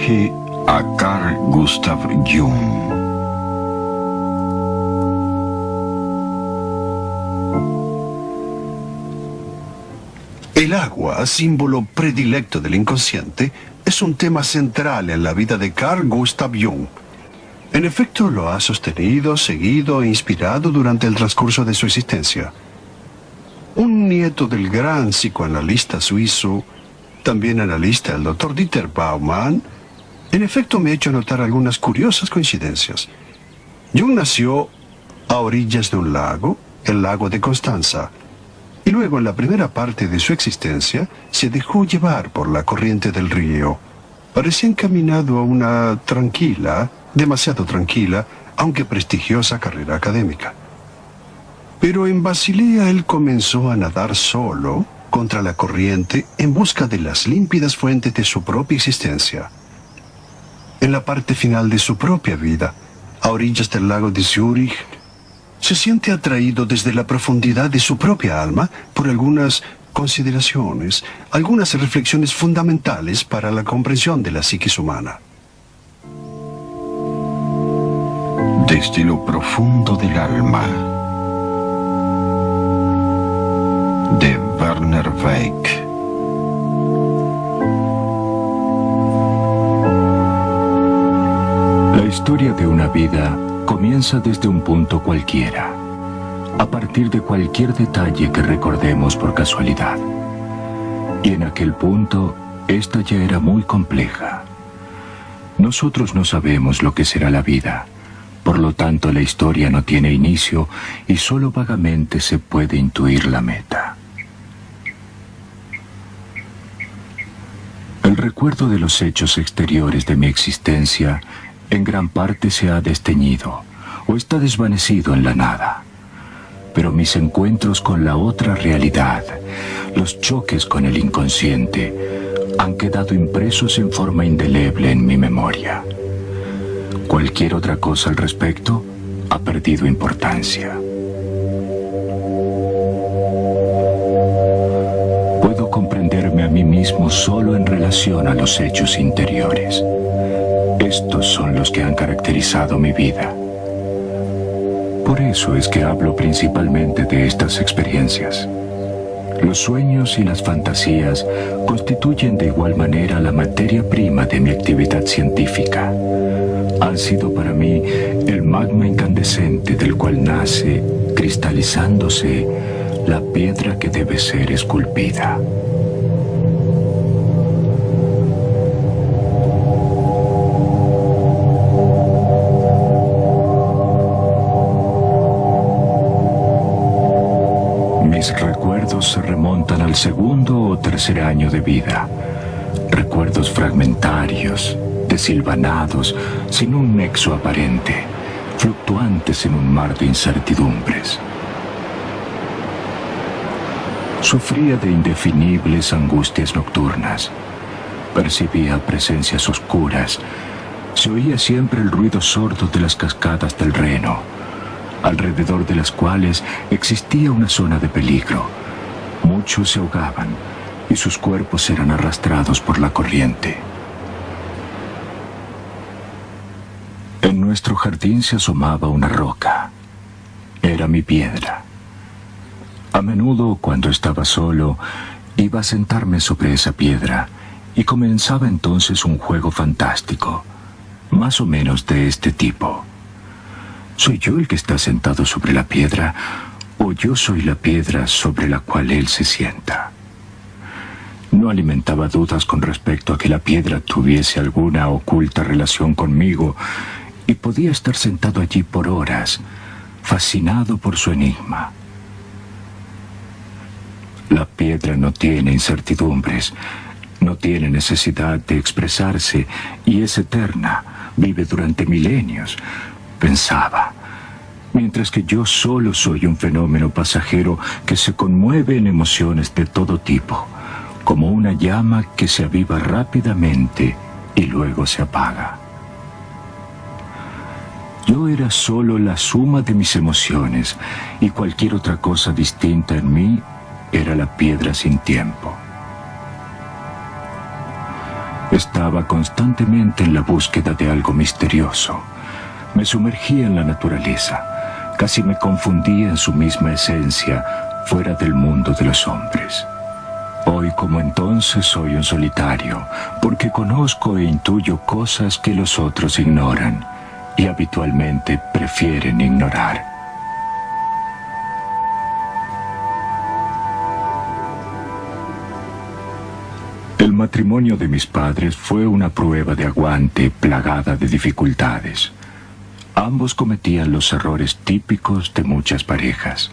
Homenaje a Carl Gustav Jung. El agua, símbolo predilecto del inconsciente, es un tema central en la vida de Carl Gustav Jung. En efecto, lo ha sostenido, seguido e inspirado durante el transcurso de su existencia. Un nieto del gran psicoanalista suizo, también analista, el Dr. Dieter Baumann, en efecto me ha hecho notar algunas curiosas coincidencias. Jung nació a orillas de un lago, el lago de Constanza, y luego en la primera parte de su existencia se dejó llevar por la corriente del río. Parecía encaminado a una tranquila, demasiado tranquila, aunque prestigiosa carrera académica. Pero en Basilea él comenzó a nadar solo, contra la corriente, en busca de las límpidas fuentes de su propia existencia. En la parte final de su propia vida, a orillas del lago de Zúrich, se siente atraído desde la profundidad de su propia alma por algunas consideraciones, algunas reflexiones fundamentales para la comprensión de la psiquis humana. Desde lo profundo del alma, de Werner Weick. La historia de una vida comienza desde un punto cualquiera, a partir de cualquier detalle que recordemos por casualidad. Y en aquel punto, esta ya era muy compleja. Nosotros no sabemos lo que será la vida, por lo tanto la historia no tiene inicio y solo vagamente se puede intuir la meta. El recuerdo de los hechos exteriores de mi existencia en gran parte se ha desteñido o está desvanecido en la nada. Pero mis encuentros con la otra realidad, los choques con el inconsciente, han quedado impresos en forma indeleble en mi memoria. Cualquier otra cosa al respecto ha perdido importancia. Puedo comprenderme a mí mismo solo en relación a los hechos interiores. Estos son los que han caracterizado mi vida. Por eso es que hablo principalmente de estas experiencias. Los sueños y las fantasías constituyen de igual manera la materia prima de mi actividad científica. Han sido para mí el magma incandescente del cual nace, cristalizándose, la piedra que debe ser esculpida. Mis recuerdos se remontan al segundo o tercer año de vida. Recuerdos fragmentarios, desilvanados, sin un nexo aparente, fluctuantes en un mar de incertidumbres. Sufría de indefinibles angustias nocturnas. Percibía presencias oscuras. Se oía siempre el ruido sordo de las cascadas del Reno, alrededor de las cuales existía una zona de peligro. Muchos se ahogaban y sus cuerpos eran arrastrados por la corriente. En nuestro jardín se asomaba una roca. Era mi piedra. A menudo, cuando estaba solo, iba a sentarme sobre esa piedra y comenzaba entonces un juego fantástico, más o menos de este tipo. ¿Soy yo el que está sentado sobre la piedra o yo soy la piedra sobre la cual él se sienta? No alimentaba dudas con respecto a que la piedra tuviese alguna oculta relación conmigo y podía estar sentado allí por horas, fascinado por su enigma. La piedra no tiene incertidumbres, no tiene necesidad de expresarse y es eterna, vive durante milenios, pensaba, mientras que yo solo soy un fenómeno pasajero que se conmueve en emociones de todo tipo, como una llama que se aviva rápidamente y luego se apaga. Yo era solo la suma de mis emociones y cualquier otra cosa distinta en mí era la piedra sin tiempo. Estaba constantemente en la búsqueda de algo misterioso. Me sumergía en la naturaleza. Casi me confundía en su misma esencia, fuera del mundo de los hombres. Hoy como entonces soy un solitario, porque conozco e intuyo cosas que los otros ignoran y habitualmente prefieren ignorar. El matrimonio de mis padres fue una prueba de aguante plagada de dificultades. Ambos cometían los errores típicos de muchas parejas.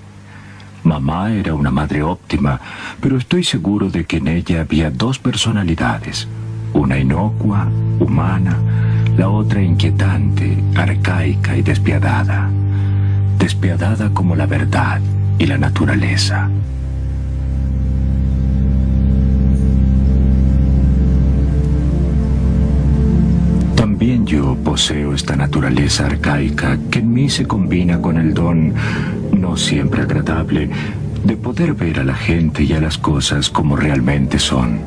Mamá era una madre óptima, pero estoy seguro de que en ella había dos personalidades, una inocua, humana, la otra inquietante, arcaica y despiadada. Despiadada como la verdad y la naturaleza. También yo poseo esta naturaleza arcaica que en mí se combina con el don, no siempre agradable, de poder ver a la gente y a las cosas como realmente son.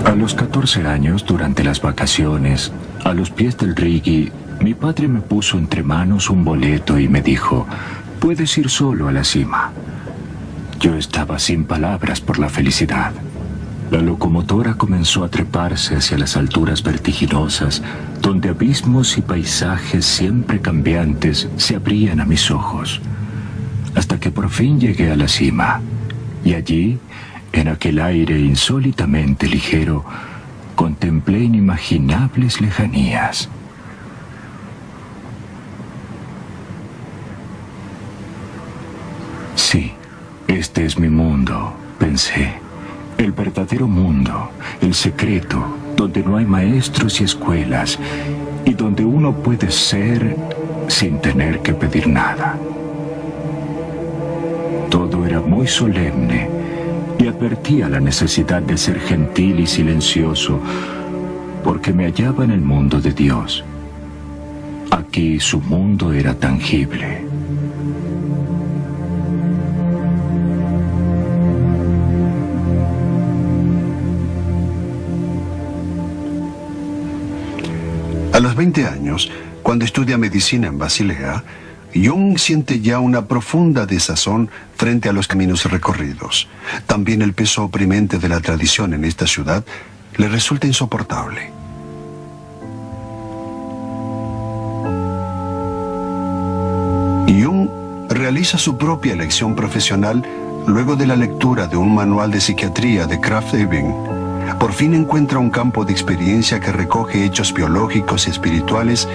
A los 14 años, durante las vacaciones, a los pies del Rigi, mi padre me puso entre manos un boleto y me dijo: «Puedes ir solo a la cima». Yo estaba sin palabras por la felicidad. La locomotora comenzó a treparse hacia las alturas vertiginosas, donde abismos y paisajes siempre cambiantes se abrían a mis ojos, hasta que por fin llegué a la cima, y allí, en aquel aire insólitamente ligero, contemplé inimaginables lejanías. Sí, este es mi mundo, pensé. El verdadero mundo, el secreto, donde no hay maestros y escuelas, y donde uno puede ser sin tener que pedir nada. Todo era muy solemne, y advertía la necesidad de ser gentil y silencioso, porque me hallaba en el mundo de Dios. Aquí su mundo era tangible. A los 20 años, cuando estudia medicina en Basilea, Jung siente ya una profunda desazón frente a los caminos recorridos. También el peso oprimente de la tradición en esta ciudad le resulta insoportable. Jung realiza su propia elección profesional luego de la lectura de un manual de psiquiatría de Krafft Ebing. Por fin encuentra un campo de experiencia que recoge hechos biológicos y espirituales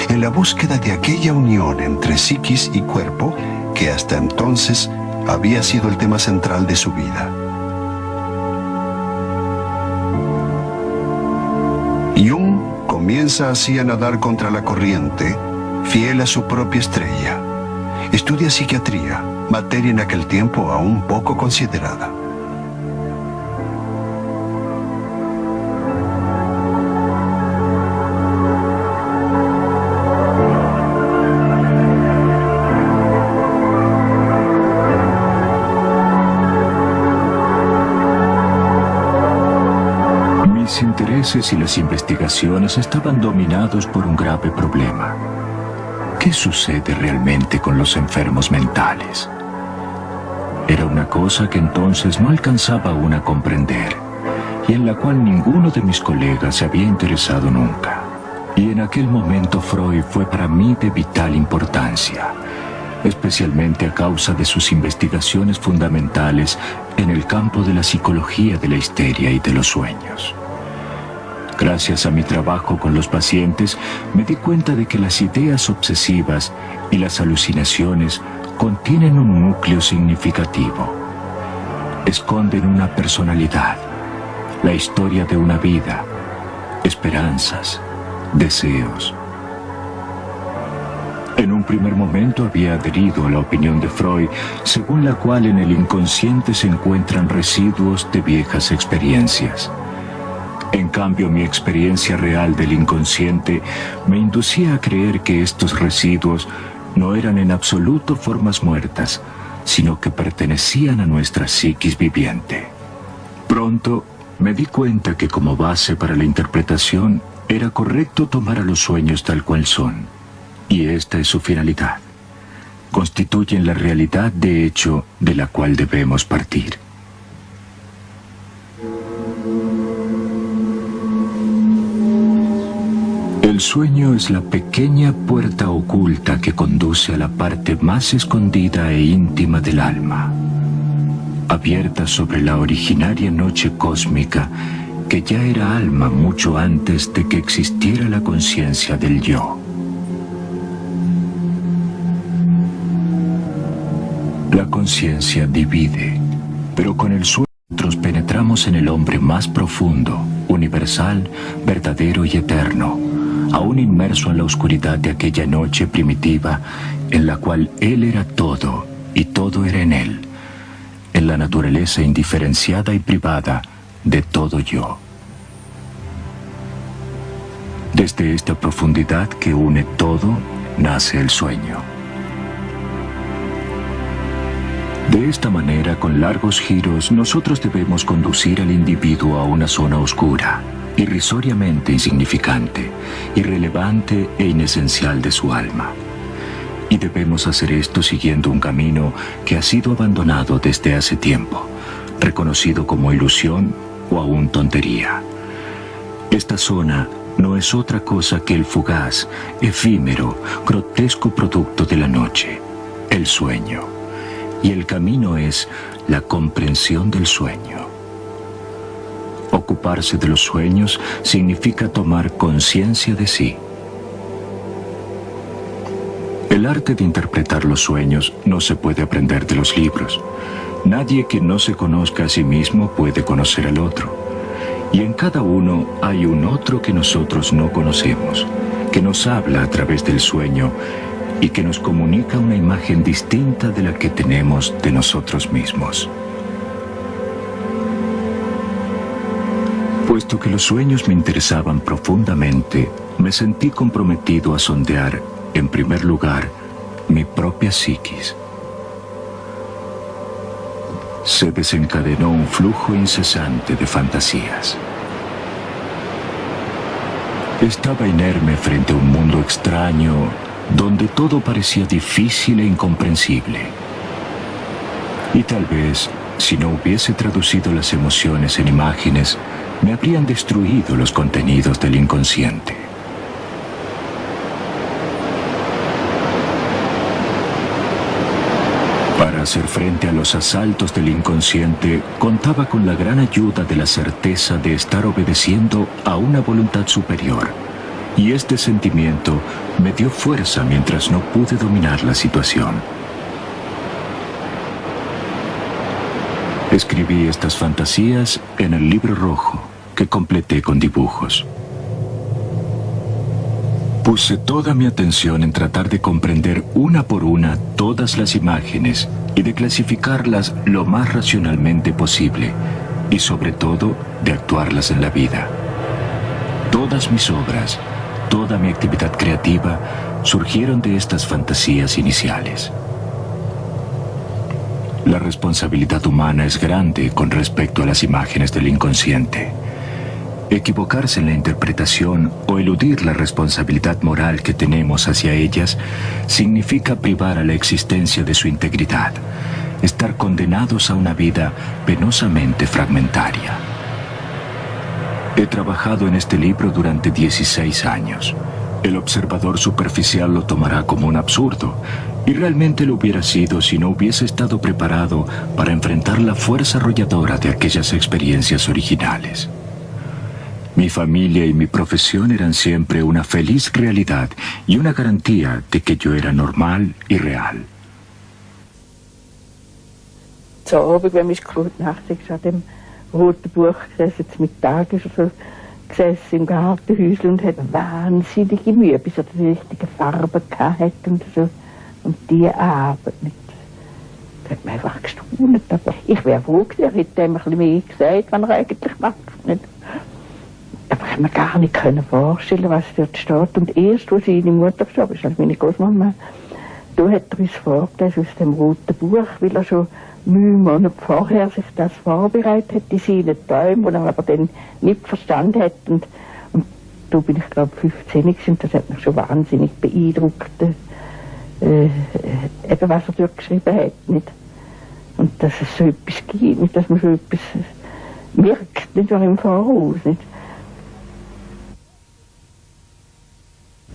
en la búsqueda de aquella unión entre psiquis y cuerpo que hasta entonces había sido el tema central de su vida. Jung comienza así a nadar contra la corriente, fiel a su propia estrella. Estudia psiquiatría, materia en aquel tiempo aún poco considerada. Mis intereses y las investigaciones estaban dominados por un grave problema. ¿Qué sucede realmente con los enfermos mentales? Era una cosa que entonces no alcanzaba aún a comprender, y en la cual ninguno de mis colegas se había interesado nunca. Y en aquel momento Freud fue para mí de vital importancia, especialmente a causa de sus investigaciones fundamentales en el campo de la psicología de la histeria y de los sueños. Gracias a mi trabajo con los pacientes, me di cuenta de que las ideas obsesivas y las alucinaciones contienen un núcleo significativo. Esconden una personalidad, la historia de una vida, esperanzas, deseos. En un primer momento había adherido a la opinión de Freud, según la cual en el inconsciente se encuentran residuos de viejas experiencias. En cambio, mi experiencia real del inconsciente me inducía a creer que estos residuos no eran en absoluto formas muertas, sino que pertenecían a nuestra psiquis viviente. Pronto me di cuenta que como base para la interpretación era correcto tomar a los sueños tal cual son, y esta es su finalidad. Constituyen la realidad de hecho de la cual debemos partir. El sueño es la pequeña puerta oculta que conduce a la parte más escondida e íntima del alma, abierta sobre la originaria noche cósmica que ya era alma mucho antes de que existiera la conciencia del yo. La conciencia divide, pero con el sueño nosotros penetramos en el hombre más profundo, universal, verdadero y eterno, aún inmerso en la oscuridad de aquella noche primitiva en la cual él era todo y todo era en él, en la naturaleza indiferenciada y privada de todo yo. Desde esta profundidad que une todo, nace el sueño. De esta manera, con largos giros, nosotros debemos conducir al individuo a una zona oscura, irrisoriamente insignificante, irrelevante e inesencial de su alma. Y debemos hacer esto siguiendo un camino que ha sido abandonado desde hace tiempo, reconocido como ilusión o aún tontería. Esta zona no es otra cosa que el fugaz, efímero, grotesco producto de la noche, el sueño. Y el camino es la comprensión del sueño. Ocuparse de los sueños significa tomar conciencia de sí. El arte de interpretar los sueños no se puede aprender de los libros. Nadie que no se conozca a sí mismo puede conocer al otro. Y en cada uno hay un otro que nosotros no conocemos, que nos habla a través del sueño y que nos comunica una imagen distinta de la que tenemos de nosotros mismos. Puesto que los sueños me interesaban profundamente, me sentí comprometido a sondear, en primer lugar, mi propia psiquis. Se desencadenó un flujo incesante de fantasías. Estaba inerme frente a un mundo extraño, donde todo parecía difícil e incomprensible. Y tal vez, si no hubiese traducido las emociones en imágenes, me habrían destruido los contenidos del inconsciente. Para hacer frente a los asaltos del inconsciente, contaba con la gran ayuda de la certeza de estar obedeciendo a una voluntad superior. Y este sentimiento me dio fuerza mientras no pude dominar la situación. Escribí estas fantasías en el libro rojo, que completé con dibujos. Puse toda mi atención en tratar de comprender una por una todas las imágenes y de clasificarlas lo más racionalmente posible, y sobre todo de actuarlas en la vida. Todas mis obras, toda mi actividad creativa surgieron de estas fantasías iniciales. La responsabilidad humana es grande con respecto a las imágenes del inconsciente. Equivocarse en la interpretación o eludir la responsabilidad moral que tenemos hacia ellas significa privar a la existencia de su integridad, estar condenados a una vida penosamente fragmentaria. He trabajado en este libro durante 16 años. El observador superficial lo tomará como un absurdo, y realmente lo hubiera sido si no hubiese estado preparado para enfrentar la fuerza arrolladora de aquellas experiencias originales. Mi familia y mi profesión eran siempre una feliz realidad y una garantía de que yo era normal y real. Zu Abend, wenn wir geschaut, nachts an dem roten Buch gesessen, mit Tagen so gesessen im Gartenhäuschen und hat wahnsinnige Mühe, bis er die richtige Farbe hatte und so. Und die Abend nicht. Da hat man einfach gestaunt. Aber ich wäre froh gewesen, er hätte ihm ein bisschen mehr gesagt, was er eigentlich macht. Nicht? Aber ich konnte mir gar nicht vorstellen, was dort steht. Und erst, als seine Mutter gestorben ist, also meine Großmama, da hat er uns vorgelesen aus dem roten Buch, weil er schon 9 Monate vorher sich das vorbereitet hat, in seinen Träumen, die er aber dann nicht verstanden hat. Und da bin ich, glaube 15 gewesen, und das hat mich schon wahnsinnig beeindruckt, eben was er dort geschrieben hat. Nicht? Und dass es so etwas gibt, nicht? Dass man so etwas merkt, nicht nur im Voraus. Nicht?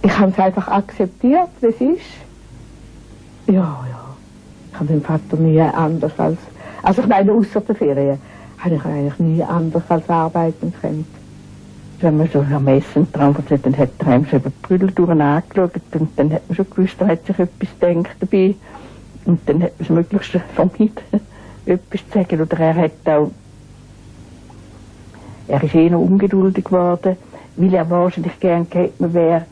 Ich habe es einfach akzeptiert, wie es ist. Ja. Ich habe den Vater nie anders also ich meine, außer der Ferien, habe ich eigentlich nie anders als arbeiten können. Wenn man so am Essen dran war, dann hat er einem so über die Brüder angeschaut und dann hat man schon gewusst, er hat sich etwas gedacht dabei. Und dann hat man das Möglichste vermieden, etwas zu sagen. Oder er ist noch ungeduldig geworden, weil er wahrscheinlich gern gehabt, man wäre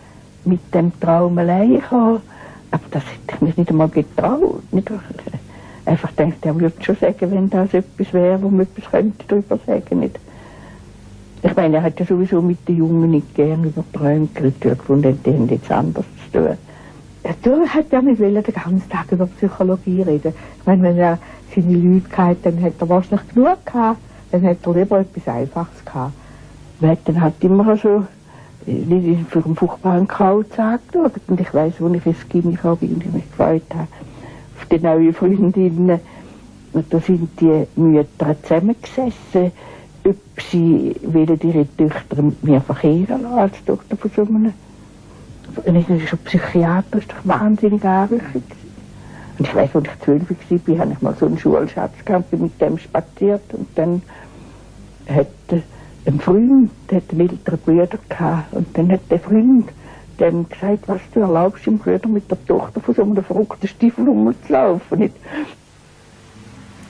mit dem Traum allein gekommen. Aber das hätte ich mir nicht einmal getraut. Nicht? Einfach denkt, er würde schon sagen, wenn das etwas wäre, wo man etwas könnte darüber sagen. Nicht? Ich meine, er hat ja sowieso mit den Jungen nicht gern über Träume gefunden, die haben jetzt anders zu tun. Er hat ja nicht den ganzen Tag über Psychologie reden. Ich meine, wenn er seine Leute hatte, dann hat er wahrscheinlich genug gehabt, dann hat er lieber etwas Einfaches gehabt. Man hat dann halt immer so für einen furchtbaren Kauz angeschaut. Und ich weiss, wo ich ins Gimmi kam und ich mich gefreut habe auf die neuen Freundinnen. Und da sind die Mütter zusammengesessen, ob sie ihre Töchter mit mir verkehren lassen, als Tochter von so einem. Das ist schon Psychiater, ist doch wahnsinnig anrüchig. Und ich weiss, als ich 12 war, habe ich mal so einen Schulschatz gehabt, bin mit dem spaziert. Und dann hat ein Freund, der hat einen älteren Bruder gehabt. Und dann hat der Freund dem gesagt, was du erlaubst dem Bruder mit der Tochter von so einem verrückten Stiefel rumzulaufen.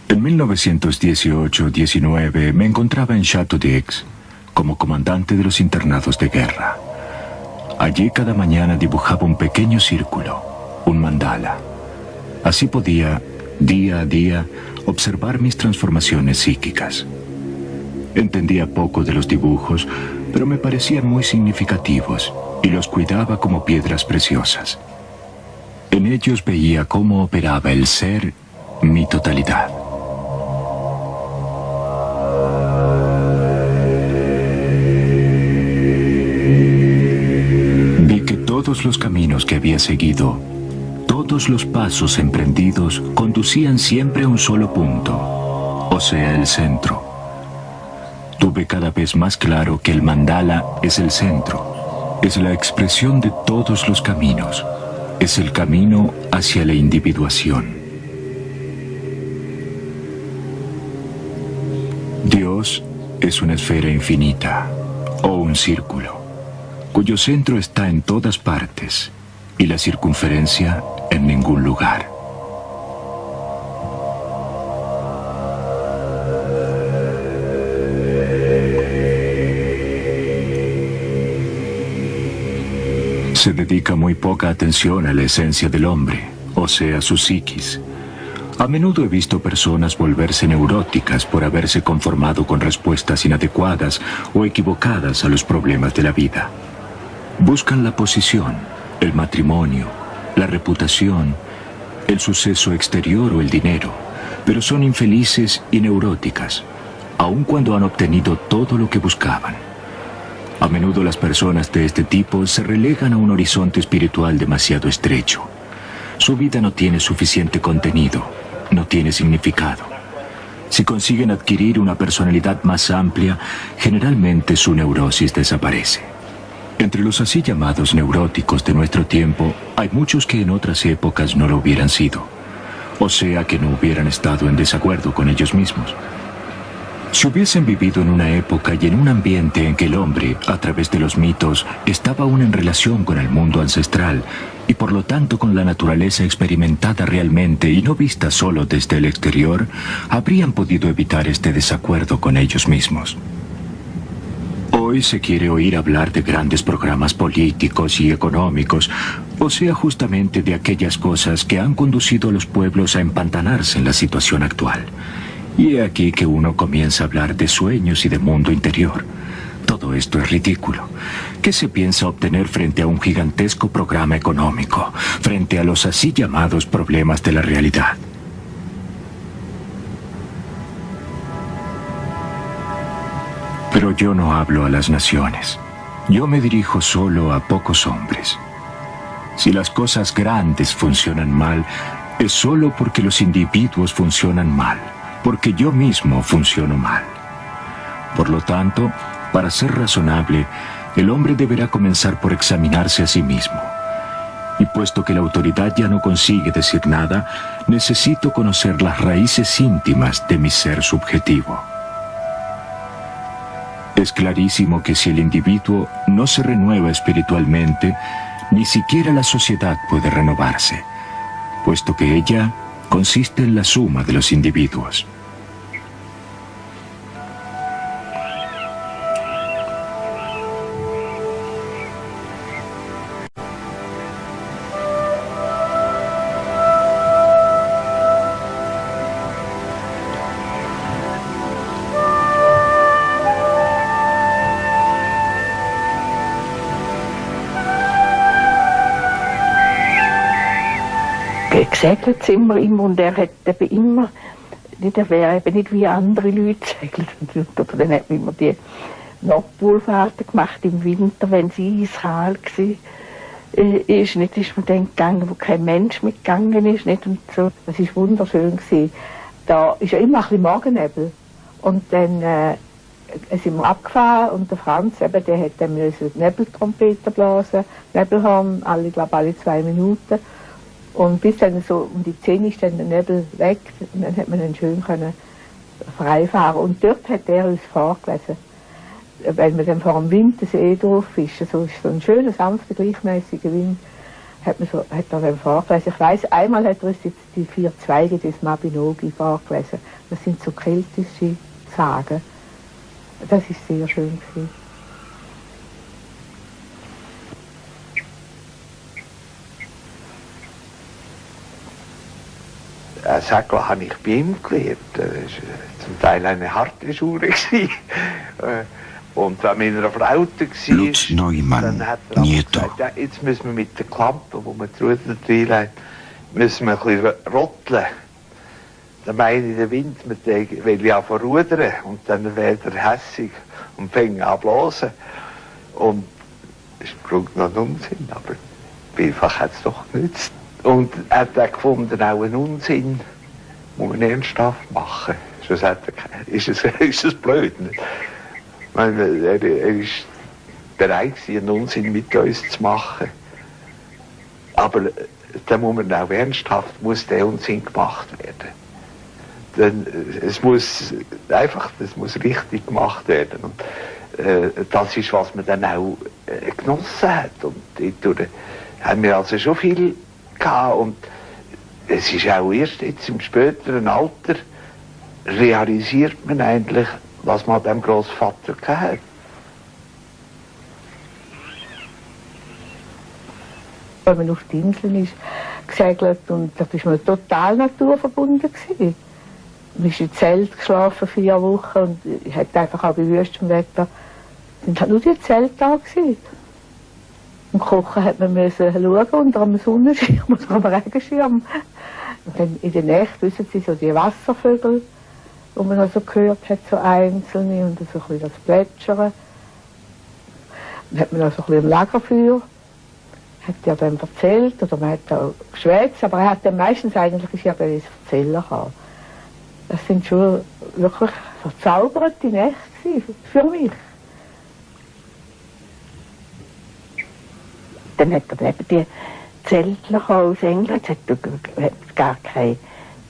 En 1918-19 me encontraba en Château d'Aix como comandante de los internados de guerra. Allí cada mañana dibujaba un pequeño círculo, un mandala. Así podía, día a día, observar mis transformaciones psíquicas. Entendía poco de los dibujos, pero me parecían muy significativos y los cuidaba como piedras preciosas. En ellos veía cómo operaba el ser, mi totalidad. Vi que todos los caminos que había seguido, todos los pasos emprendidos, conducían siempre a un solo punto, o sea, el centro. Tuve cada vez más claro que el mandala es el centro, es la expresión de todos los caminos, es el camino hacia la individuación. Dios es una esfera infinita, o un círculo, cuyo centro está en todas partes y la circunferencia en ningún lugar. Se dedica muy poca atención a la esencia del hombre, o sea, su psiquis. A menudo he visto personas volverse neuróticas por haberse conformado con respuestas inadecuadas o equivocadas a los problemas de la vida. Buscan la posición, el matrimonio, la reputación, el suceso exterior o el dinero, pero son infelices y neuróticas, aun cuando han obtenido todo lo que buscaban. A menudo las personas de este tipo se relegan a un horizonte espiritual demasiado estrecho. Su vida no tiene suficiente contenido, no tiene significado. Si consiguen adquirir una personalidad más amplia, generalmente su neurosis desaparece. Entre los así llamados neuróticos de nuestro tiempo, hay muchos que en otras épocas no lo hubieran sido, o sea que no hubieran estado en desacuerdo con ellos mismos. Si hubiesen vivido en una época y en un ambiente en que el hombre, a través de los mitos, estaba aún en relación con el mundo ancestral y por lo tanto con la naturaleza experimentada realmente y no vista solo desde el exterior, habrían podido evitar este desacuerdo con ellos mismos. Hoy se quiere oír hablar de grandes programas políticos y económicos, o sea, justamente de aquellas cosas que han conducido a los pueblos a empantanarse en la situación actual. Y he aquí que uno comienza a hablar de sueños y de mundo interior. Todo esto es ridículo. ¿Qué se piensa obtener frente a un gigantesco programa económico, frente a los así llamados problemas de la realidad? Pero yo no hablo a las naciones. Yo me dirijo solo a pocos hombres. Si las cosas grandes funcionan mal, es solo porque los individuos funcionan mal, porque yo mismo funciono mal. Por lo tanto, para ser razonable, el hombre deberá comenzar por examinarse a sí mismo. Y puesto que la autoridad ya no consigue decir nada, necesito conocer las raíces íntimas de mi ser subjetivo. Es clarísimo que si el individuo no se renueva espiritualmente, ni siquiera la sociedad puede renovarse, puesto que ella consiste en la suma de los individuos. Gesegelt sind wir immer und er hat eben immer, er wäre eben nicht wie andere Leute gesegelt. Oder dann hat man immer die Nordpolfahrten gemacht im Winter, wenn es eiskalt war. Nicht ist man dann gegangen, wo kein Mensch mitgegangen ist. Nicht? Und so. Das war wunderschön gewesen. Da ist ja immer ein bisschen Morgennebel. Und dann sind wir abgefahren und der Franz, eben, der hat dann die Nebeltrompete blasen, Nebelhorn, alle 2 Minuten. Und bis dann so um die 10 ist dann der Nebel weg und dann hat man dann schön können frei fahren. Und dort hat er uns vorgelesen, weil man dann vor dem Wind das drauf ist, so ist so ein schöner, sanfter, gleichmäßiger Wind, hat er dann vorgelesen. Ich weiss, einmal hat er uns die 4 Zweige des Mabinogi vorgelesen. Das sind so keltische Sagen. Das ist sehr schön gewesen. Segel habe ich bei ihm gelernt. Das war zum Teil eine harte Schule. Und wenn man in einer Flaute war, Lutz Neumann, dann hat er Nieto. gesagt, ja, jetzt müssen wir mit der Klampe, wo man die Ruder reinlegt, müssen wir ein bisschen rotteln. Dann meine ich, der Wind, will ja verrudern und dann wird er hässig und fängt an zu blasen. Und das ist noch ein Unsinn, aber vielfach hat es doch genützt. Und er hat dann gefunden, auch einen Unsinn muss man ernsthaft machen. Sonst ist es blöd. Nicht? Ich meine, er ist bereit, einen Unsinn mit uns zu machen. Aber dann muss man auch ernsthaft, der Unsinn gemacht werden. Denn es muss richtig gemacht werden. Und das ist, was man dann auch genossen hat. Und dadurch haben wir also schon viel gehabt. Und es ist auch erst jetzt im späteren Alter realisiert man eigentlich, was man dem Großvater gehabt hat. Wenn man auf die Inseln ist gesegelt und da war man total naturverbunden gewesen. Man ist im Zelt geschlafen 4 Wochen und ich hatte einfach auch bei wüstem Wetter. Sind halt nur die Zelte da gewesen. Und kochen hat man müssen schauen unter einem Sonnenschirm oder einem Regenschirm. Und dann in der Nacht, wissen Sie, so die Wasservögel, die man also gehört hat, so einzelne und so ein bisschen das Plätschern. Dann hat man also ein bisschen im Lagerfeuer, hat er dann erzählt oder man hat auch geschwätzt, aber er hat dann meistens eigentlich ja das Erzählen gehabt. Das sind schon wirklich verzauberte Nächte für mich. Dann hat er eben die Zeltler aus England, es hat gar kein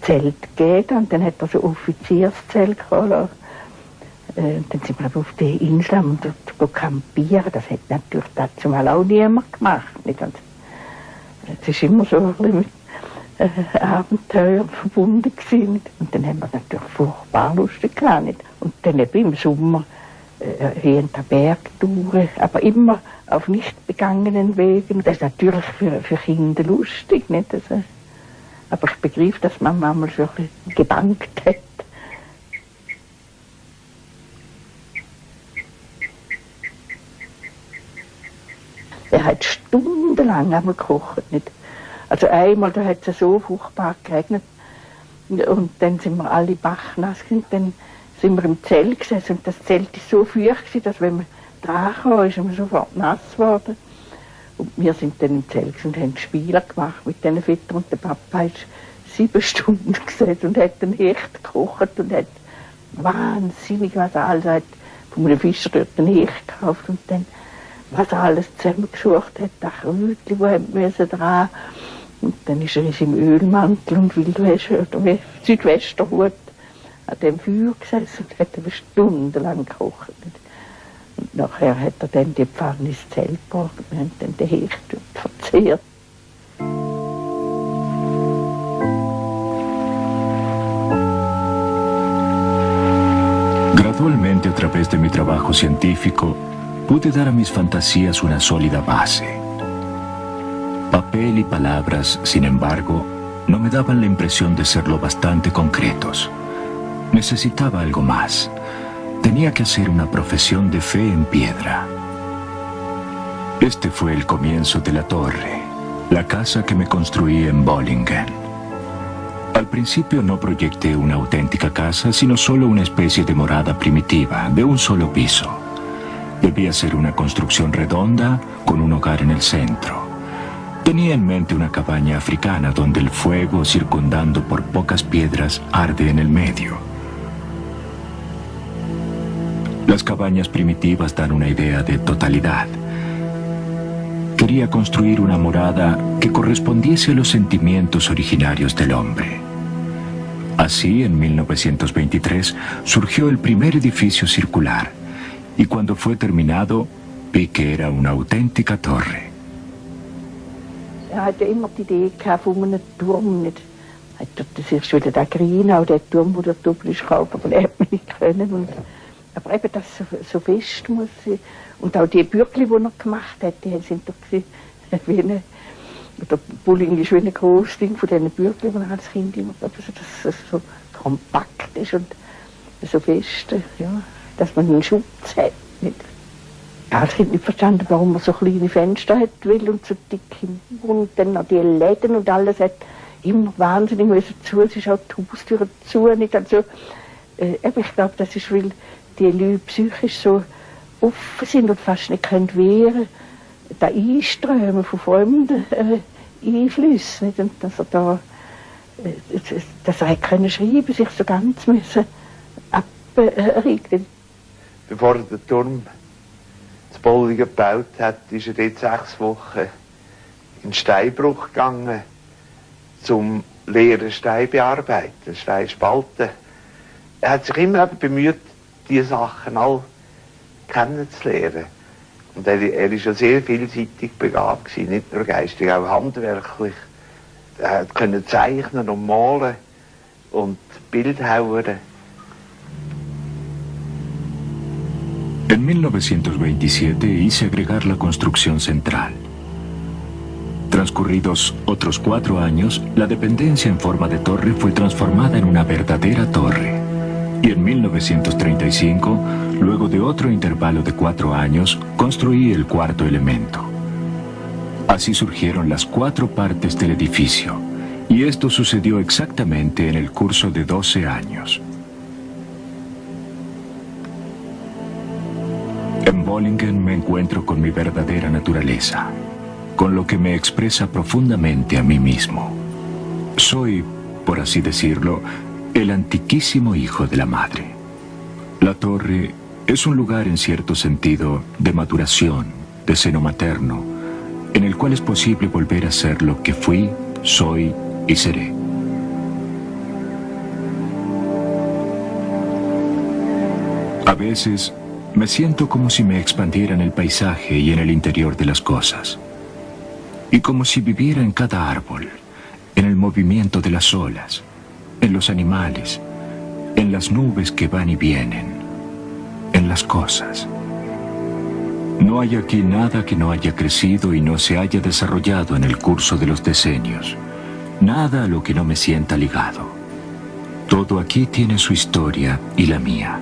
Zelt gegeben und dann hat er so Offizierszelt gehabt. Dann sind wir auf die Insel und dort campieren. Das hat natürlich dazu mal auch niemand gemacht. Nicht? Und es ist immer so ein bisschen mit Abenteuer verbunden gewesen. Und dann haben wir natürlich furchtbar lustig gehabt. Nicht? Und dann eben im Sommer hier in der Bergtour, aber immer auf nicht begangenen Wegen. Das ist natürlich für Kinder lustig. Nicht? Also, aber ich begriff, dass man manchmal so ein bisschen gebankt hat. er hat stundenlang einmal gekocht. Nicht? Also einmal, da hat es so furchtbar geregnet und dann sind wir alle bachnass gewesen, dann sind wir im Zelt gesessen und das Zelt ist so feucht gewesen, dass wenn man dran kam, ist man sofort nass geworden. Und wir sind dann im Zelt und haben Spiele gemacht mit diesen Vätern und der Papa ist 7 Stunden gesessen und hat einen Hecht gekocht und hat wahnsinnig was alles, hat von einem Fischer dort einen Hecht gekauft und dann was er alles zusammengesucht hat, das Krötchen, wo er dran und dann ist er im Ölmantel und Wildwäsche oder Südwesterhut an dem Feuer gesessen und hat eine stundenlang gekocht. Und nachher hat er dann die Pfanne ins Zelt gebracht und wir haben dann den Hecht verzehrt. Gradualmente, a través de mi trabajo científico, pude dar a mis fantasías una sólida base. Papel y palabras, sin embargo, no me daban la impresión de ser lo bastante concretos. Necesitaba algo más. Tenía que hacer una profesión de fe en piedra. Este fue el comienzo de la torre, la casa que me construí en Bollingen. Al principio no proyecté una auténtica casa, sino solo una especie de morada primitiva, de un solo piso. Debía ser una construcción redonda, con un hogar en el centro. Tenía en mente una cabaña africana donde el fuego, circundando por pocas piedras, arde en el medio. Las cabañas primitivas dan una idea de totalidad. Quería construir una morada que correspondiese a los sentimientos originarios del hombre. Así, en 1923, surgió el primer edificio circular, y cuando fue terminado, vi que era una auténtica torre. Er hatte immer die Idee gehabt von einem Turm. Nicht. Das ist wieder der Grinau, der Turm, wo der Doppel ist gekauft, aber den hat man nicht können. Und, aber eben, das so fest muss sein. Und auch die Bürgli, die er gemacht hat, die sind doch wie eine, der Bulling ist wie ein grosses Ding von diesen Bürgli, die er als Kind immer gehabt hat, dass es so kompakt ist und so fest, ja, dass man einen Schutz hat. Nicht. Ja, ich habe nicht verstanden, warum man so kleine Fenster hat will und so dicke Mauern und dann noch die Läden und alles hat immer wahnsinnig müssen zu. Es ist auch die Haustür zu. Nicht? Also, ich glaube, das ist, weil die Leute psychisch so offen sind und fast nicht können wehren, da Einströmen von fremden Einflüssen. Nicht? Und dass er da, dass er können schreiben, sich so ganz müssen abregen. Bevor er den Turm zu Bollingen gebaut hat, ist er dort 6 Wochen in Steinbruch gegangen, zum leeren Stein bearbeiten, Stein spalten. Er hat sich immer bemüht, diese Sachen alle kennenzulernen. Und er war schon sehr vielseitig begabt gewesen, nicht nur geistig, auch handwerklich. Er konnte zeichnen und malen und Bildhauern. En 1927 hice agregar la construcción central. Transcurridos otros 4 años, la dependencia en forma de torre fue transformada en una verdadera torre. Y en 1935, luego de otro intervalo de 4 años, construí el 4.º elemento. Así surgieron las 4 partes del edificio, y esto sucedió exactamente en el curso de 12 años. En Bollingen me encuentro con mi verdadera naturaleza, con lo que me expresa profundamente a mí mismo. Soy, por así decirlo, el antiquísimo hijo de la madre. La torre es un lugar en cierto sentido de maduración, de seno materno, en el cual es posible volver a ser lo que fui, soy y seré. A veces me siento como si me expandiera en el paisaje y en el interior de las cosas, y como si viviera en cada árbol, en el movimiento de las olas, en los animales, en las nubes que van y vienen, en las cosas. No hay aquí nada que no haya crecido y no se haya desarrollado en el curso de los decenios, nada a lo que no me sienta ligado. Todo aquí tiene su historia y la mía.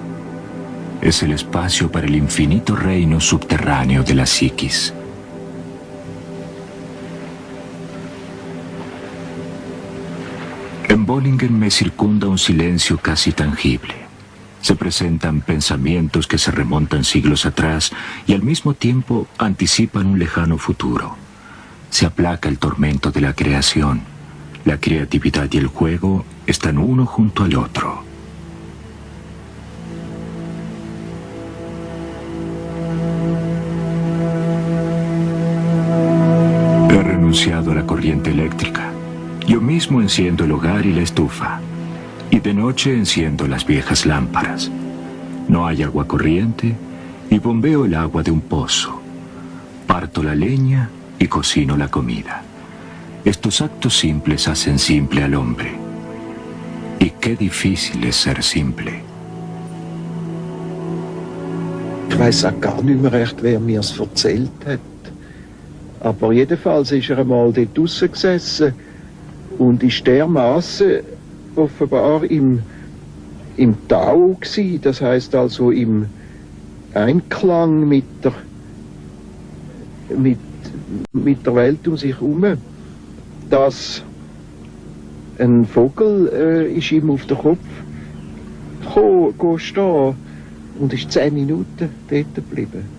Es el espacio para el infinito reino subterráneo de la psiquis. Bollingen me circunda un silencio casi tangible. Se presentan pensamientos que se remontan siglos atrás y al mismo tiempo anticipan un lejano futuro. Se aplaca el tormento de la creación. La creatividad y el juego están uno junto al otro. He renunciado a la corriente eléctrica. Yo mismo enciendo el hogar y la estufa. Y de noche enciendo las viejas lámparas. No hay agua corriente y bombeo el agua de un pozo. Parto la leña y cocino la comida. Estos actos simples hacen simple al hombre. Y qué difícil es ser simple. Ich weiss auch gar nicht mehr recht, wer mir es erzählt hat. Aber jedenfalls ist er einmal dort draussen gesessen und ist dermaßen offenbar im Tao gsi, das heißt also im Einklang mit der Welt um sich herum, dass ein Vogel ist ihm auf den Kopf stehen und ist 10 Minuten dort geblieben.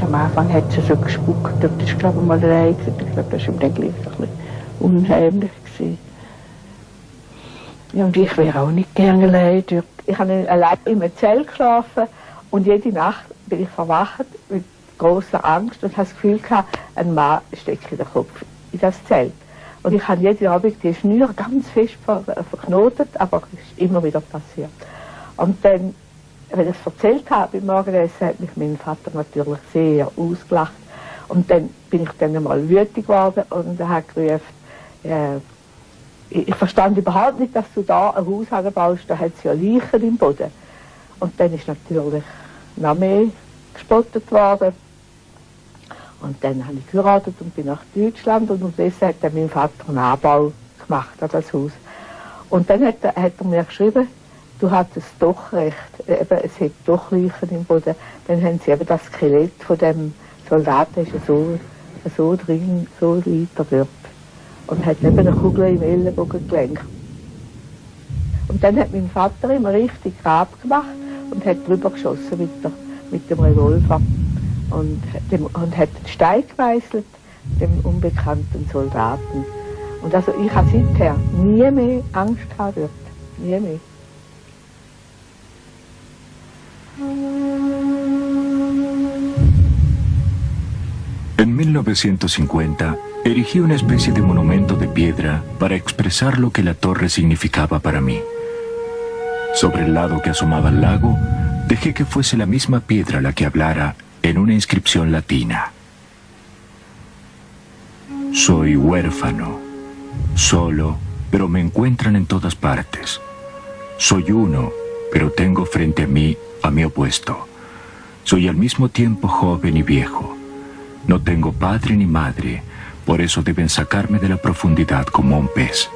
Am Anfang hat sie so gespuckt, das ist glaube ich mal allein. Ich glaube, das war ihm dann gleich ein bisschen unheimlich gewesen. Ja, und ich wäre auch nicht gerne allein dort. Ich habe allein in einem Zelt geschlafen und jede Nacht bin ich verwacht mit grosser Angst und habe das Gefühl gehabt, ein Mann steckt in den Kopf in das Zelt. Und ich habe jeden Abend die Schnür ganz fest verknotet, aber es ist immer wieder passiert. Und dann, wenn ich es erzählt habe beim Morgenessen, hat mich mein Vater natürlich sehr ausgelacht. Und dann bin ich dann einmal wütend geworden und er hat gerufen, ich verstand überhaupt nicht, dass du da ein Haus anbaust, da hat es ja Leichen im Boden. Und dann ist natürlich noch mehr gespottet worden. Und dann habe ich geheiratet und bin nach Deutschland und unterdessen hat dann mein Vater einen Anbau gemacht an das Haus. Und dann hat er mir geschrieben, du hattest doch recht, eben, es hat doch Leichen im Boden. Dann haben sie eben das Skelett von dem Soldaten ist so drin, so weiter dort. Und hat eben eine Kugel im Ellenbogengelenk. Und dann hat mein Vater immer richtig Grab gemacht und hat drüber geschossen mit dem Revolver. Und hat den Stein gemeißelt, dem unbekannten Soldaten. Und also ich habe seither nie mehr Angst gehabt dort. Nie mehr. En 1950, erigí una especie de monumento de piedra para expresar lo que la torre significaba para mí. Sobre el lado que asomaba al lago, dejé que fuese la misma piedra la que hablara en una inscripción latina. Soy huérfano, solo, pero me encuentran en todas partes. Soy uno, pero tengo frente a mí a mi opuesto. Soy al mismo tiempo joven y viejo. No tengo padre ni madre, por eso deben sacarme de la profundidad como un pez.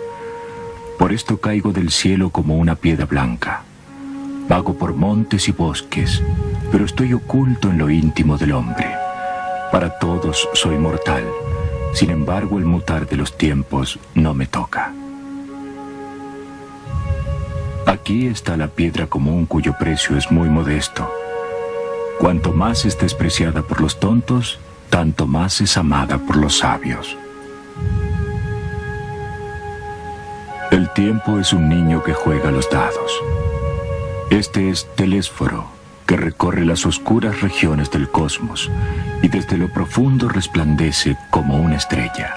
Por esto caigo del cielo como una piedra blanca. Vago por montes y bosques, pero estoy oculto en lo íntimo del hombre. Para todos soy mortal, sin embargo el mutar de los tiempos no me toca. Aquí está la piedra común cuyo precio es muy modesto. Cuanto más es despreciada por los tontos, tanto más es amada por los sabios. El tiempo es un niño que juega a los dados. Este es Telésforo, que recorre las oscuras regiones del cosmos y desde lo profundo resplandece como una estrella.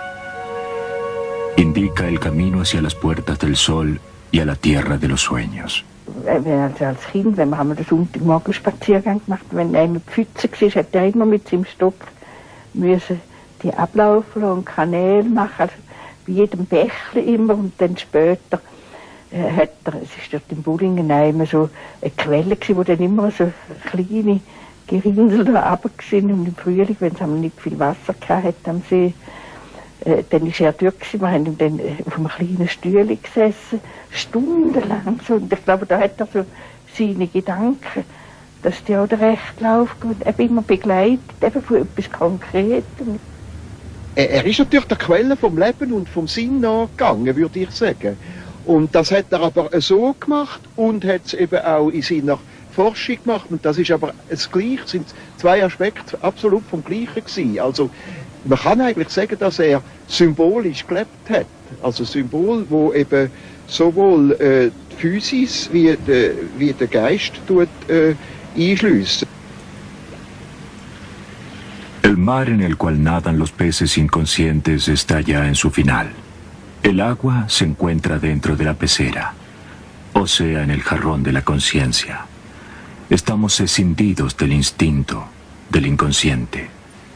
Indica el camino hacia las puertas del sol y a la tierra de los sueños. Als Kind, wenn wir den Sonntagmorgen Spaziergang gemacht, wenn einer Pfütze war, hat er immer mit seinem Stock müssen die ablaufen und Kanäle machen, also bei jedem Bächli immer. Und dann später es ist dort in Bollingen immer so eine Quelle gewesen, wo dann immer so kleine Gerinnsel da runter sind. Und im Frühling, wenn es nicht viel Wasser hatte am See, dann war er dort, wir haben dann auf einem kleinen Stühle gesessen, stundenlang. So. Und ich glaube, da hat er so seine Gedanken, dass die auch den rechten Lauf gehen, eben immer begleitet, eben von etwas Konkretem. Er ist natürlich der Quelle vom Leben und vom Sinn nachgegangen, würde ich sagen. Und das hat er aber so gemacht und hat es eben auch in seiner Forschung gemacht. Und das ist aber das Gleiche, sind zwei Aspekte absolut vom Gleichen gewesen. Also man kann eigentlich sagen, dass er symbolisch gelebt hat. Also Symbol, wo eben sowohl die Physis wie der Geist einschliessen. El mar en el cual nadan los peces inconscientes está ya en su final. El agua se encuentra dentro de la pecera, o sea, en el jarrón de la conciencia. Estamos escindidos del instinto, del inconsciente.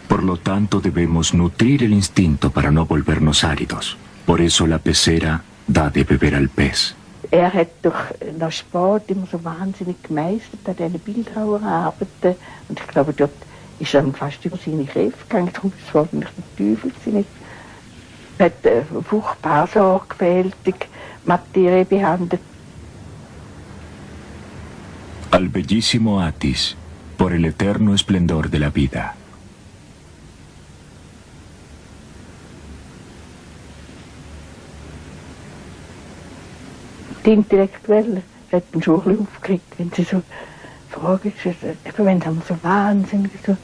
Por lo tanto, debemos nutrir el instinto para no volvernos áridos. Por eso la pecera da de beber al pez. Er hat durch nach Sport immer so wahnsinnig gemeistert, an diesen Bildhauerarbeiten. Und ich glaube, dort ist er fast über seine Kräfte gegangen. Darum ist es wahrscheinlich der Teufel gewesen. Er hat furchtbar sorgfältig Materie behandelt. Al bellísimo Atis, por el eterno esplendor de la vida. Die Intellektuellen hat den schon aufgeregt, wenn sie so Fragen stellen, wenn sie so wahnsinnig so.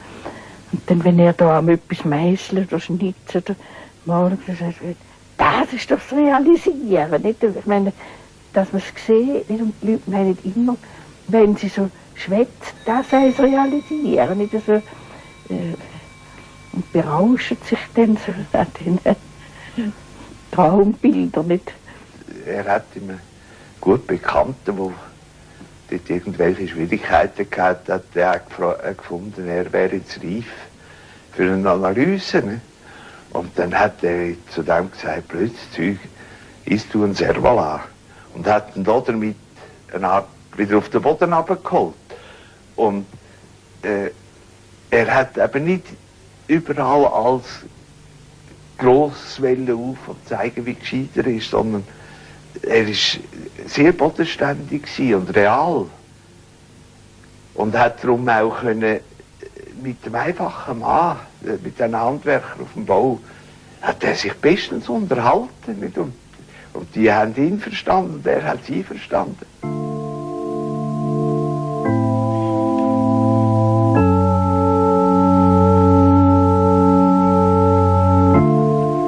Und dann, wenn er da etwas meißelt oder schnitzt oder malt, das ist doch das Realisieren. Nicht? Ich meine, dass man es sieht, und die Leute meinen immer, wenn sie so schwätzt, das sei das Realisieren. Nicht? So, und berauschen sich dann so an den Traumbildern. Nicht? Er hat immer gut Bekannten, wo dort irgendwelche Schwierigkeiten gehabt hat, er gefunden, er wäre jetzt reif für eine Analyse. Ne? Und dann hat er zu dem gesagt, blödes Zeug, isst du ein Servala. Und hat ihn damit eine Art wieder auf den Boden runtergeholt. Und er hat eben nicht überall als gross auf und zeigen, wie gescheit er ist, sondern er war sehr bodenständig und real. Und hat darum auch können, mit dem einfachen Mann, mit den Handwerkern auf dem Bau, hat er sich bestens unterhalten. Nicht? Und die haben ihn verstanden und er hat sie verstanden.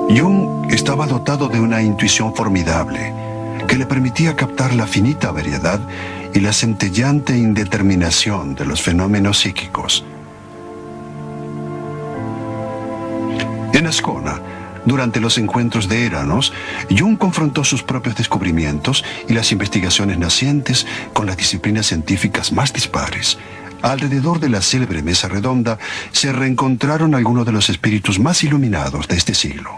Jung estaba dotado de una intuición formidable que le permitía captar la finita variedad y la centellante indeterminación de los fenómenos psíquicos. En Ascona, durante los encuentros de Eranos, Jung confrontó sus propios descubrimientos y las investigaciones nacientes con las disciplinas científicas más dispares. Alrededor de la célebre mesa redonda se reencontraron algunos de los espíritus más iluminados de este siglo.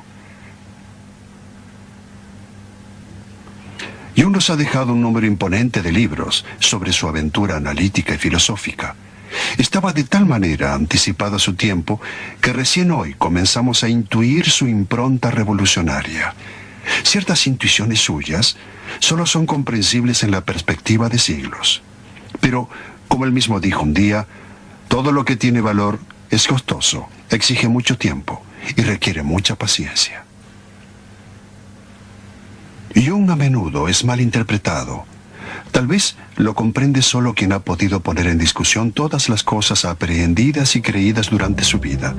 Jung nos ha dejado un número imponente de libros sobre su aventura analítica y filosófica. Estaba de tal manera anticipado a su tiempo que recién hoy comenzamos a intuir su impronta revolucionaria. Ciertas intuiciones suyas solo son comprensibles en la perspectiva de siglos. Pero, como él mismo dijo un día, todo lo que tiene valor es costoso, exige mucho tiempo y requiere mucha paciencia. Jung a menudo es mal interpretado. Tal vez lo comprende solo quien ha podido poner en discusión todas las cosas aprehendidas y creídas durante su vida,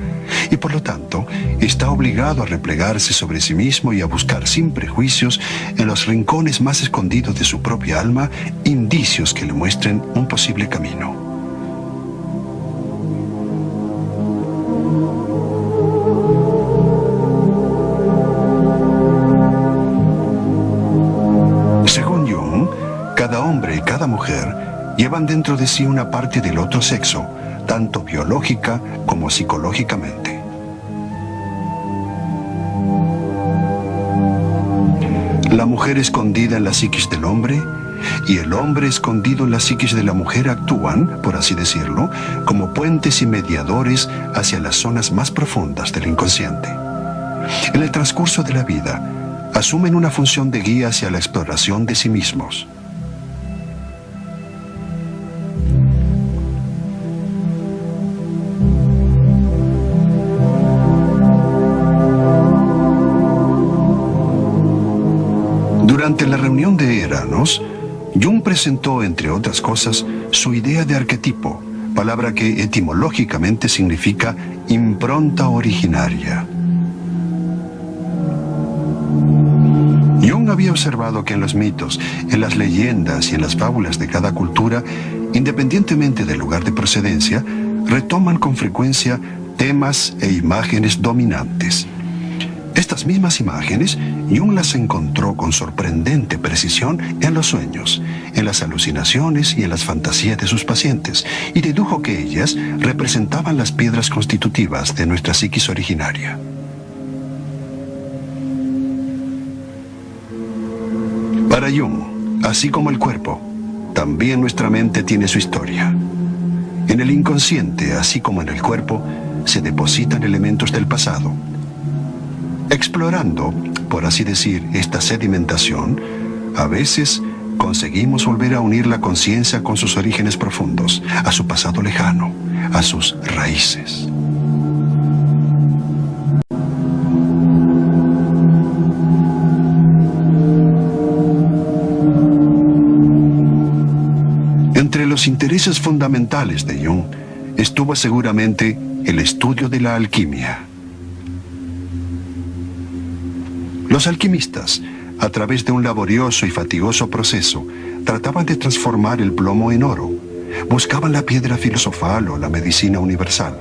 y por lo tanto está obligado a replegarse sobre sí mismo y a buscar sin prejuicios en los rincones más escondidos de su propia alma indicios que le muestren un posible camino. Cada hombre y cada mujer llevan dentro de sí una parte del otro sexo, tanto biológica como psicológicamente. La mujer escondida en la psiquis del hombre y el hombre escondido en la psiquis de la mujer actúan, por así decirlo, como puentes y mediadores hacia las zonas más profundas del inconsciente. en el transcurso de la vida, asumen una función de guía hacia la exploración de sí mismos. Durante la reunión de Eranos, Jung presentó, entre otras cosas, su idea de arquetipo, palabra que etimológicamente significa impronta originaria. Jung había observado que en los mitos, en las leyendas y en las fábulas de cada cultura, independientemente del lugar de procedencia, retoman con frecuencia temas e imágenes dominantes. Estas mismas imágenes, Jung las encontró con sorprendente precisión en los sueños, en las alucinaciones y en las fantasías de sus pacientes, y dedujo que ellas representaban las piedras constitutivas de nuestra psiquis originaria. Para Jung, así como el cuerpo, también nuestra mente tiene su historia. En el inconsciente, así como en el cuerpo, se depositan elementos del pasado. Explorando, por así decir, esta sedimentación, a veces conseguimos volver a unir la conciencia con sus orígenes profundos, a su pasado lejano, a sus raíces. Entre los intereses fundamentales de Jung estuvo seguramente el estudio de la alquimia. Los alquimistas, a través de un laborioso y fatigoso proceso, trataban de transformar el plomo en oro. Buscaban la piedra filosofal o la medicina universal.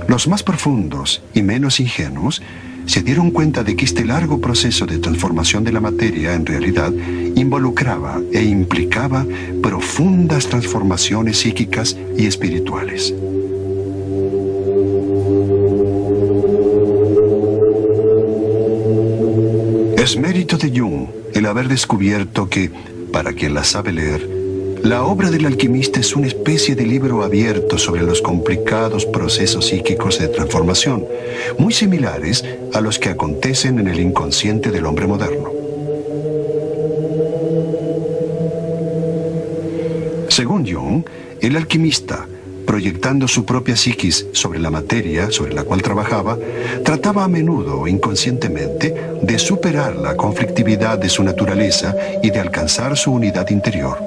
Los más profundos y menos ingenuos se dieron cuenta de que este largo proceso de transformación de la materia en realidad involucraba e implicaba profundas transformaciones psíquicas y espirituales. Es mérito de Jung el haber descubierto que, para quien la sabe leer, la obra del alquimista es una especie de libro abierto sobre los complicados procesos psíquicos de transformación, muy similares a los que acontecen en el inconsciente del hombre moderno. Según Jung, el alquimista, proyectando su propia psiquis sobre la materia sobre la cual trabajaba, trataba a menudo, inconscientemente, de superar la conflictividad de su naturaleza y de alcanzar su unidad interior.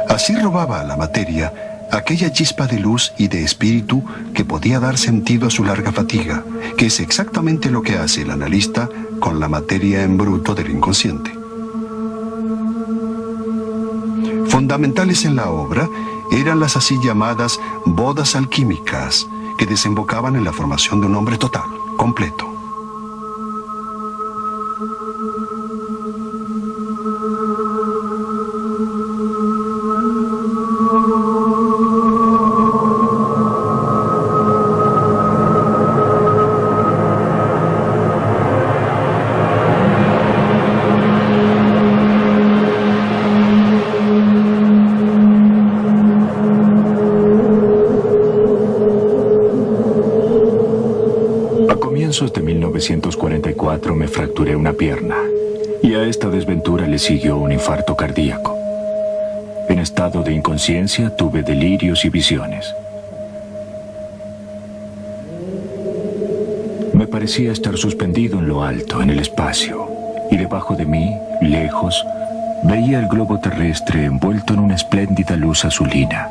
Así robaba a la materia aquella chispa de luz y de espíritu que podía dar sentido a su larga fatiga, que es exactamente lo que hace el analista con la materia en bruto del inconsciente. Fundamentales en la obra eran las así llamadas bodas alquímicas, que desembocaban en la formación de un hombre total, completo. De 1944 me fracturé una pierna y a esta desventura le siguió un infarto cardíaco. En estado de inconsciencia tuve delirios y visiones. Me parecía estar suspendido en lo alto, en el espacio, y debajo de mí, lejos, veía el globo terrestre envuelto en una espléndida luz azulina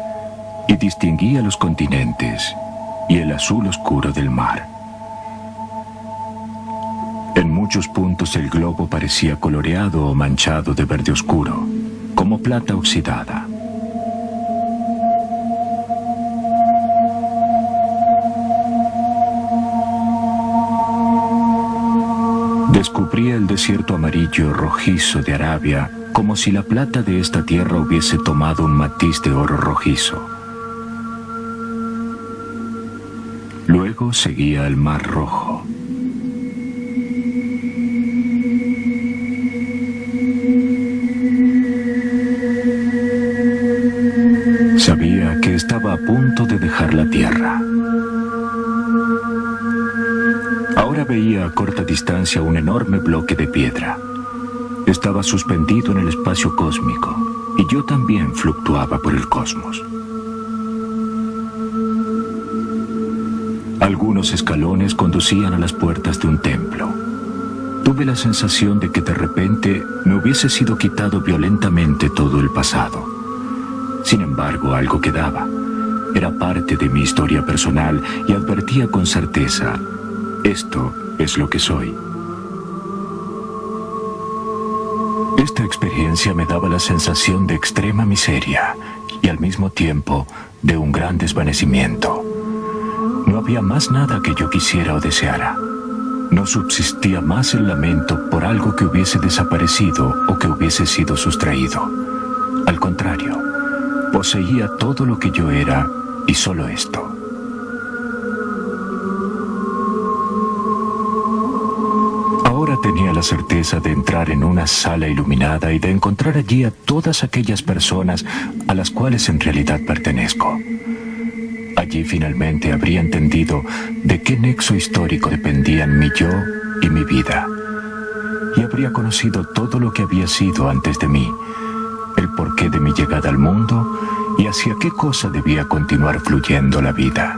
y distinguía los continentes y el azul oscuro del mar. En muchos puntos el globo parecía coloreado o manchado de verde oscuro, como plata oxidada. Descubría el desierto amarillo rojizo de Arabia, como si la plata de esta tierra hubiese tomado un matiz de oro rojizo. Luego seguía el Mar Rojo. Sabía que estaba a punto de dejar la tierra. a corta distancia un enorme bloque de piedra. Estaba suspendido en el espacio cósmico, y yo también fluctuaba por el cosmos. Algunos escalones conducían a las puertas de un templo. Tuve la sensación de que de repente me hubiese sido quitado violentamente todo el pasado. Sin embargo, algo quedaba. Era parte de mi historia personal y advertía con certeza: esto es lo que soy. Esta experiencia me daba la sensación de extrema miseria y al mismo tiempo de un gran desvanecimiento. No había más nada que yo quisiera o deseara. No subsistía más el lamento por algo que hubiese desaparecido o que hubiese sido sustraído. Al contrario, poseía todo lo que yo era y solo esto. Ahora tenía la certeza de entrar en una sala iluminada y de encontrar allí a todas aquellas personas a las cuales en realidad pertenezco. Allí finalmente habría entendido de qué nexo histórico dependían mi yo y mi vida. Y habría conocido todo lo que había sido antes de mí, el porqué de mi llegada al mundo y hacia qué cosa debía continuar fluyendo la vida.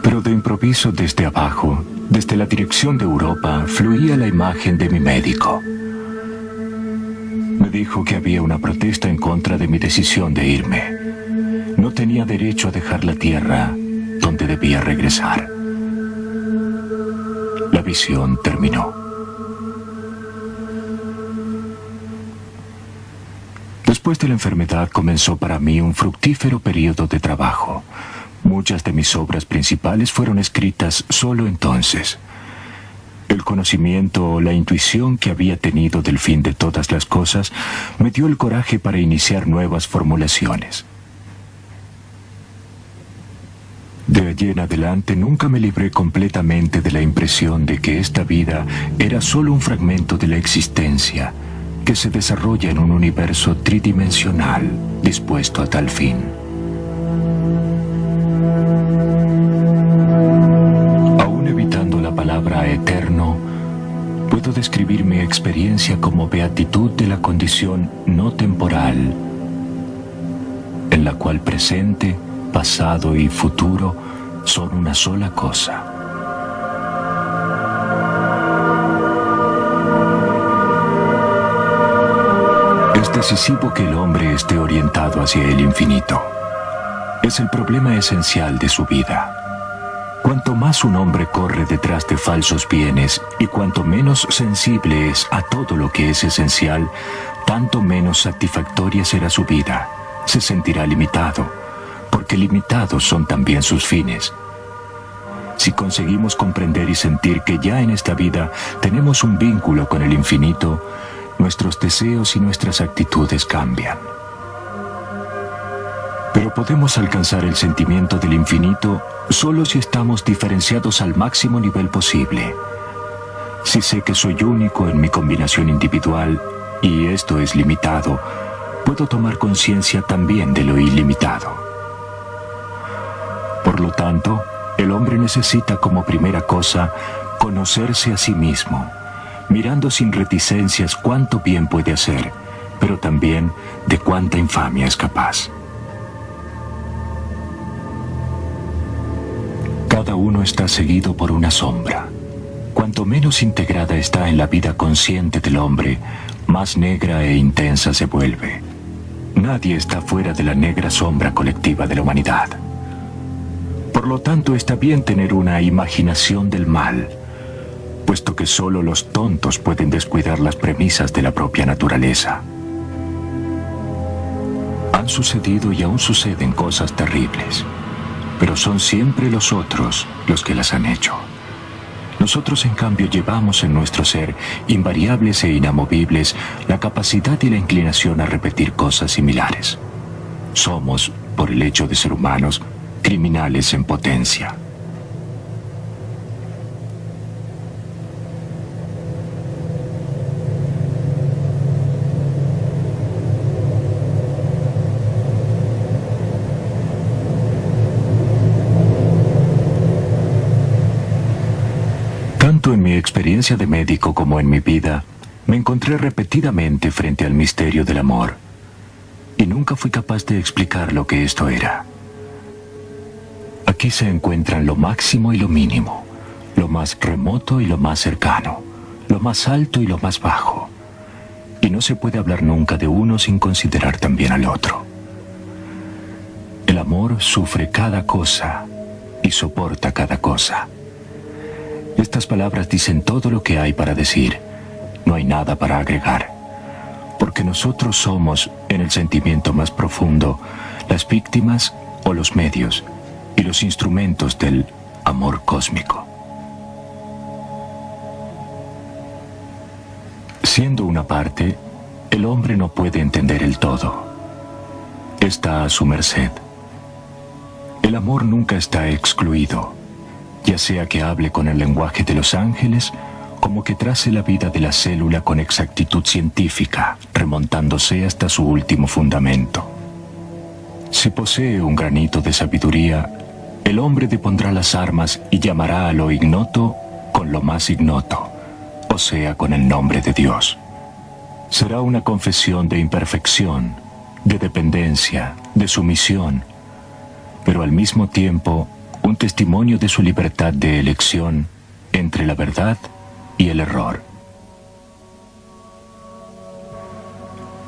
Pero de improviso desde abajo, desde la dirección de Europa, fluía la imagen de mi médico. Me dijo que había una protesta en contra de mi decisión de irme. No tenía derecho a dejar la tierra donde debía regresar. La visión terminó. Después de la enfermedad comenzó para mí un fructífero periodo de trabajo. Muchas de mis obras principales fueron escritas solo entonces. El conocimiento o la intuición que había tenido del fin de todas las cosas me dio el coraje para iniciar nuevas formulaciones. De allí en adelante nunca me libré completamente de la impresión de que esta vida era solo un fragmento de la existencia que se desarrolla en un universo tridimensional dispuesto a tal fin. Aún evitando la palabra eterno, puedo describir mi experiencia como beatitud de la condición no temporal, en la cual presente, pasado y futuro son una sola cosa. Es decisivo que el hombre esté orientado hacia el infinito. Es el problema esencial de su vida. Cuanto más un hombre corre detrás de falsos bienes y cuanto menos sensible es a todo lo que es esencial, tanto menos satisfactoria será su vida. Se sentirá limitado, porque limitados son también sus fines. Si conseguimos comprender y sentir que ya en esta vida tenemos un vínculo con el infinito, nuestros deseos y nuestras actitudes cambian. Pero podemos alcanzar el sentimiento del infinito solo si estamos diferenciados al máximo nivel posible. Si sé que soy único en mi combinación individual, y esto es limitado, puedo tomar conciencia también de lo ilimitado. Por lo tanto, el hombre necesita como primera cosa conocerse a sí mismo, mirando sin reticencias cuánto bien puede hacer, pero también de cuánta infamia es capaz. Cada uno está seguido por una sombra. Cuanto menos integrada está en la vida consciente del hombre, más negra e intensa se vuelve. Nadie está fuera de la negra sombra colectiva de la humanidad. Por lo tanto, está bien tener una imaginación del mal, puesto que solo los tontos pueden descuidar las premisas de la propia naturaleza. Han sucedido y aún suceden cosas terribles, pero son siempre los otros los que las han hecho. Nosotros, en cambio, llevamos en nuestro ser, invariables e inamovibles, la capacidad y la inclinación a repetir cosas similares. Somos, por el hecho de ser humanos, criminales en potencia. Tanto en mi experiencia de médico como en mi vida, me encontré repetidamente frente al misterio del amor, y nunca fui capaz de explicar lo que esto era. Aquí se encuentran lo máximo y lo mínimo, lo más remoto y lo más cercano, lo más alto y lo más bajo, y no se puede hablar nunca de uno sin considerar también al otro. El amor sufre cada cosa y soporta cada cosa. Estas palabras dicen todo lo que hay para decir. No hay nada para agregar. Porque nosotros somos, en el sentimiento más profundo, las víctimas o los medios y los instrumentos del amor cósmico. Siendo una parte, el hombre no puede entender el todo. Está a su merced. El amor nunca está excluido, ya sea que hable con el lenguaje de los ángeles, como que trace la vida de la célula con exactitud científica, remontándose hasta su último fundamento. Si posee un granito de sabiduría, el hombre depondrá las armas y llamará a lo ignoto con lo más ignoto, o sea, con el nombre de Dios. Será una confesión de imperfección, de dependencia, de sumisión, pero al mismo tiempo un testimonio de su libertad de elección entre la verdad y el error.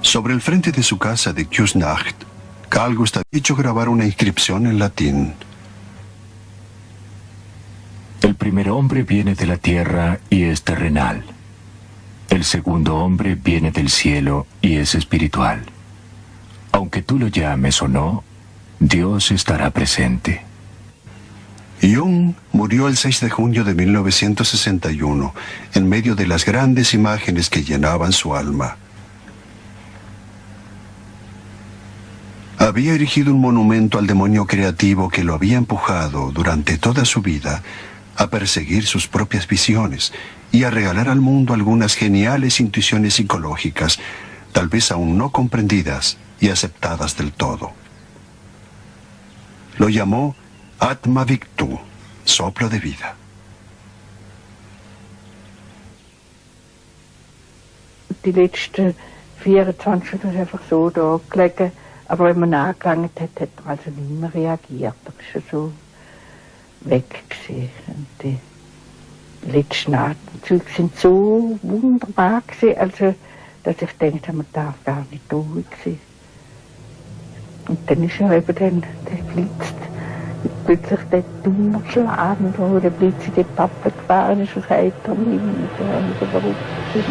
Sobre el frente de su casa de Küsnacht, Carl Gustav hizo grabar una inscripción en latín. El primer hombre viene de la tierra y es terrenal. El segundo hombre viene del cielo y es espiritual. Aunque tú lo llames o no, Dios estará presente. Jung murió el 6 de junio de 1961, en medio de las grandes imágenes que llenaban su alma. Había erigido un monumento al demonio creativo que lo había empujado durante toda su vida a perseguir sus propias visiones y a regalar al mundo algunas geniales intuiciones psicológicas, tal vez aún no comprendidas y aceptadas del todo. Lo llamó Atma Victu, soplo de vida. Die letzten 24 Stunden ist einfach so da gelegen. Aber wenn man angelangt hat, hat er also nicht mehr reagiert. Er ist schon so weg gewesen. Und die letzten Atemzüge sind so wunderbar gewesen, also, dass ich dachte, man darf gar nicht ruhig sein. Und dann ist er eben dann, der blitzt, plötzlich der Donnerschlag, wo der Blitz in die Pappe gefahren ist, was heiter Himmel, der verrückt sind.